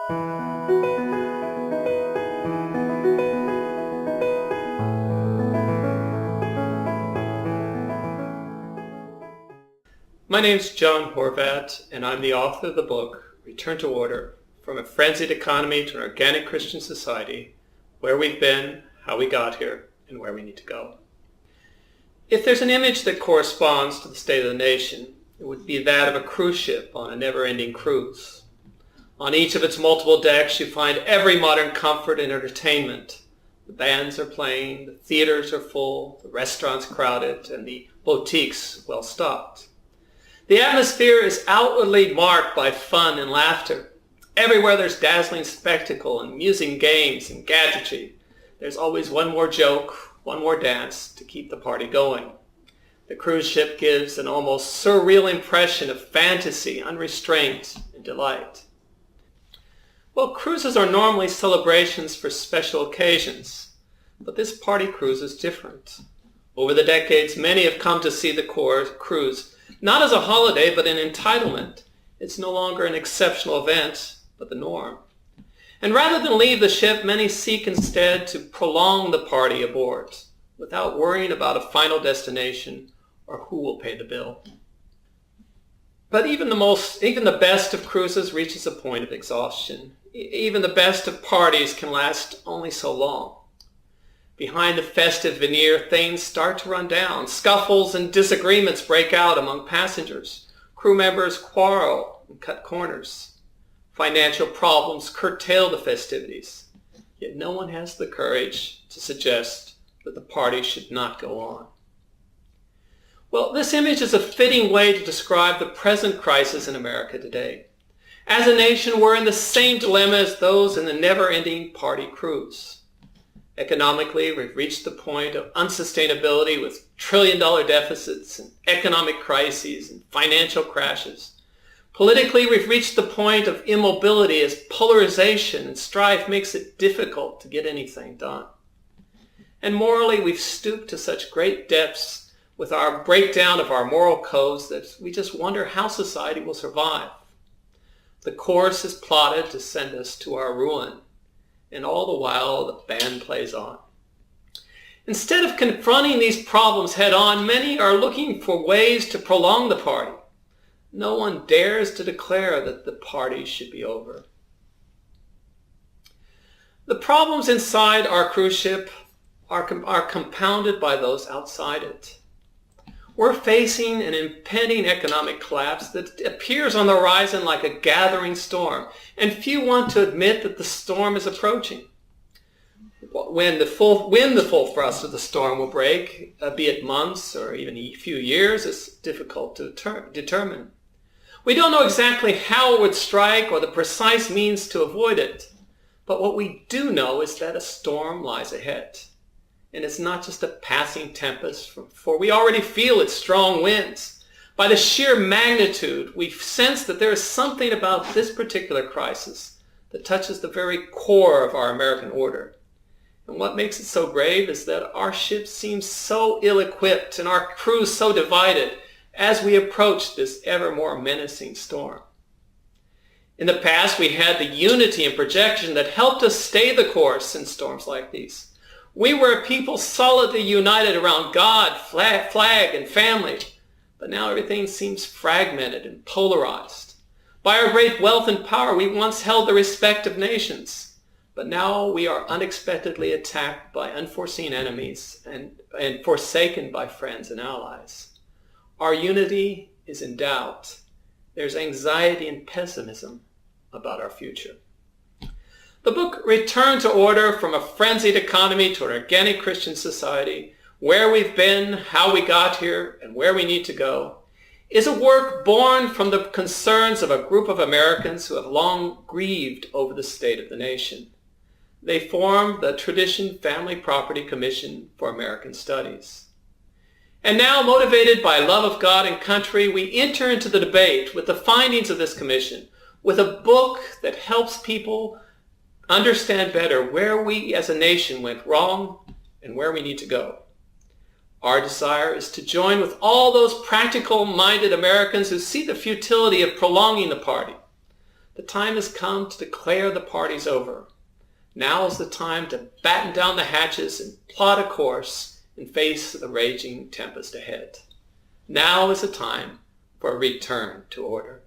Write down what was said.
My name's John Horvat, and I'm the author of the book, Return to Order, From a Frenzied Economy to an Organic Christian Society, Where We've Been, How We Got Here, and Where We Need to Go. If there's an image that corresponds to the state of the nation, it would be that of a cruise ship on a never-ending cruise. On each of its multiple decks, you find every modern comfort and entertainment. The bands are playing, the theaters are full, the restaurants crowded, and the boutiques well-stocked. The atmosphere is outwardly marked by fun and laughter. Everywhere there's dazzling spectacle and amusing games and gadgetry. There's always one more joke, one more dance to keep the party going. The cruise ship gives an almost surreal impression of fantasy, unrestraint, and delight. Well, cruises are normally celebrations for special occasions, but this party cruise is different. Over the decades, many have come to see the cruise not as a holiday, but an entitlement. It's no longer an exceptional event, but the norm. And rather than leave the ship, many seek instead to prolong the party aboard, without worrying about a final destination or who will pay the bill. But even the best of cruises reaches a point of exhaustion. Even the best of parties can last only so long. Behind the festive veneer, things start to run down. Scuffles and disagreements break out among passengers. Crew members quarrel and cut corners. Financial problems curtail the festivities. Yet no one has the courage to suggest that the party should not go on. Well, this image is a fitting way to describe the present crisis in America today. As a nation, we're in the same dilemma as those in the never-ending party cruise. Economically, we've reached the point of unsustainability with trillion-dollar deficits and economic crises and financial crashes. Politically, we've reached the point of immobility as polarization and strife makes it difficult to get anything done. And morally, we've stooped to such great depths with our breakdown of our moral codes that we just wonder how society will survive. The course is plotted to send us to our ruin. And all the while, the band plays on. Instead of confronting these problems head on, many are looking for ways to prolong the party. No one dares to declare that the party should be over. The problems inside our cruise ship are compounded by those outside it. We're facing an impending economic collapse that appears on the horizon like a gathering storm, and few want to admit that the storm is approaching. When the full thrust of the storm will break, be it months or even a few years, is difficult to determine. We don't know exactly how it would strike or the precise means to avoid it, but what we do know is that a storm lies ahead. And it's not just a passing tempest, for we already feel its strong winds. By the sheer magnitude, we sense that there is something about this particular crisis that touches the very core of our American order. And what makes it so grave is that our ship seems so ill-equipped and our crew so divided as we approach this ever more menacing storm. In the past, we had the unity and projection that helped us stay the course in storms like these. We were a people solidly united around God, flag, and family. But now everything seems fragmented and polarized. By our great wealth and power, we once held the respect of nations. But now we are unexpectedly attacked by unforeseen enemies and forsaken by friends and allies. Our unity is in doubt. There's anxiety and pessimism about our future. The book Return to Order, From a Frenzied Economy to an Organic Christian Society, Where We've Been, How We Got Here, and Where We Need to Go, is a work born from the concerns of a group of Americans who have long grieved over the state of the nation. They formed the Tradition Family Property Commission for American Studies. And now, motivated by love of God and country, we enter into the debate with the findings of this commission, with a book that helps people understand better where we as a nation went wrong and where we need to go. Our desire is to join with all those practical-minded Americans who see the futility of prolonging the party. The time has come to declare the parties over. Now is the time to batten down the hatches and plot a course and face the raging tempest ahead. Now is the time for a return to order.